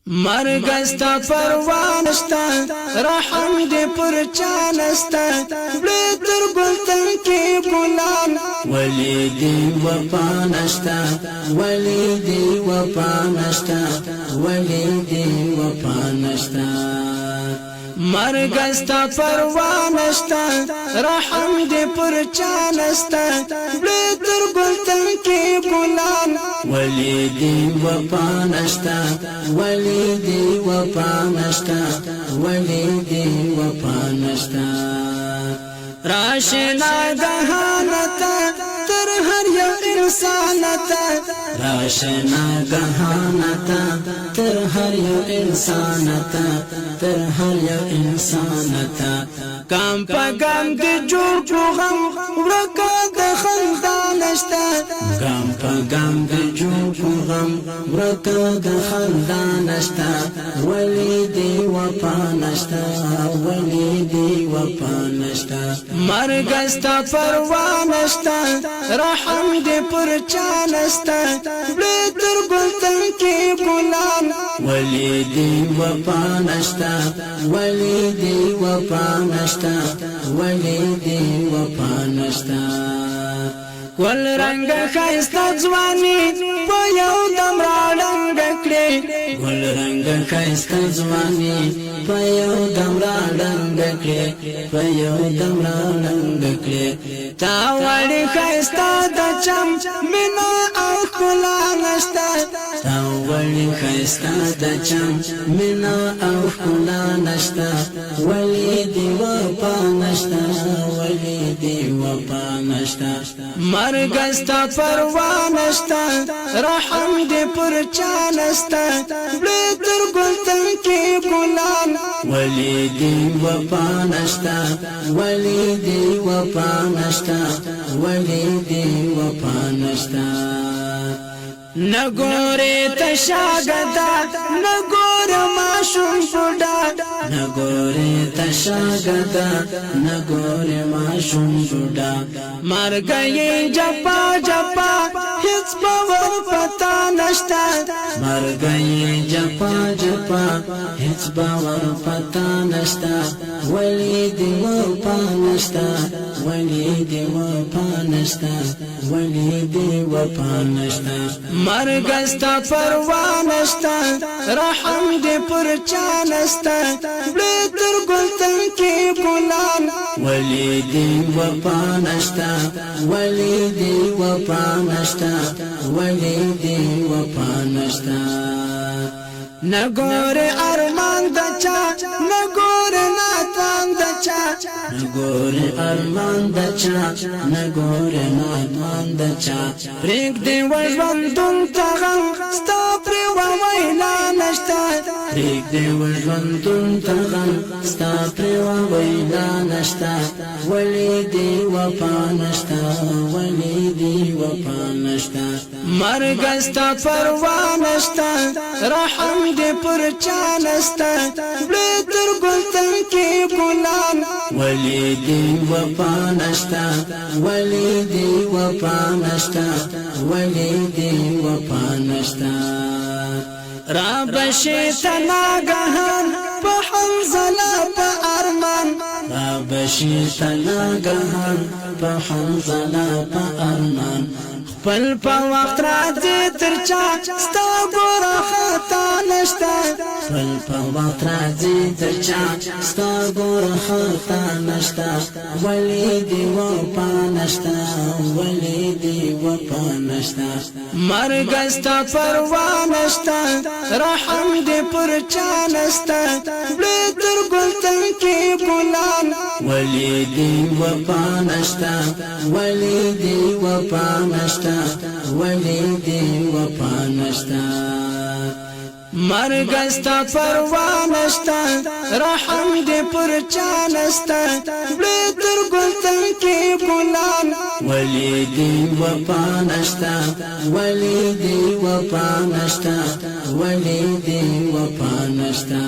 مرگ استا پروانشتا رحم دی پر چانستا بلیتر گلتن کی گلان ولی دی وپانشتا ولی دی وپانشتا ولی دی وپانشتا مرگ استا پروانشتا رحم دی پر چانستا بلیتر گلتن کی گلان ولی دی وپانشتا ولی دی وپانشتا ولی دی وپانشتا راشنا گہانتا تر ہر یو انسانتا راشنا گہانتا تر ہر یو انسانتا تر ہر یو انسانتا کام پا گام دی جوڑ کو غم ورکا دخندانشتا کام پا گام دی جوڑ کو غم ورکا دخندانشتا ولی دی وپانشتا ولی دی وپانشتا مرگ استا پروانشتا رحم دی پر چانستا بلیتر گلتن کی گلان ولی دی وپانشتا ولی دی وپانشتا ولی دی وپانشتا ول رنگ خیستا ځواني په یو دم راړنګ کړې ول رنگ خیستا ځواني په یو دم راړنګ کړې په یو دم راړنګ کړې تا وړي خیستا د چم مینا او ښکلا نشته تا وړي خیستا د چم مینا او ښکلا نشته ولی دی وپا نشته ولی دی وپا نشته مرگ استا پروانشتا رحم دی پر چانستا بلیتر گلتن کی گلان ولی دی وپانشتا ولی دی وپانشتا ولی دی وپانشتا نگوری تشاگدا نگور ماشون بودا نگوری تشاگدا نگور ماشون بودا مر گئی جپا جپا هیڅ باور پتا نشتا مر گئی جپا جپا هیڅ باور پتا نشتا ولی دی وپانشتا ولی دی وپانشتا ولی دی وپانشتا مرگ استا پروانشتا رحم دی پر چانستا بلیتر گلتن کی گلان ولی دی وپانشتا ولی دی وپانشتا ولی دی وپانشتا نگور ارمان دچا نگور ناتان دچا نگور ارمان دچا نگور ناتان دچا پریک دی وژوندون تغم ستا پری وویلا نشتا پریک دی وژوندون تغم ستا پری وویلا نشتا ولی دی وپانشتا ولی دی وپانشتا مرگ استا پروانشتا رحم دی پر چانستا بلیتر گلتن کی گلان ولی دی وپانشتا ولی دی وپانشتا ولی دی وپانشتا رابشی تناگهان پا حنزلا پا ارمان رابشی تناگهان پا حنزلا پا ارمان خپل پا وقت راځي ترچا ستا ګور خطا نشتا خپل پا وقت راځي ترچا ستا ګور خطا نشتا ولی دی وپا نشتا ولی دی وپا نشتا مرگ استا پروانشتا رحم دی پر چانستا بلیتر گلتن کی گلان ولی دی وپا نشتا ولی دی وپا نشتا ولی دی وپانشتا مرگ استا پروانشتا رحم دی پر چانستا بلیتر گلتن کی گلان ولی دی وپانشتا ولی دی وپانشتا ولی دی وپانشتا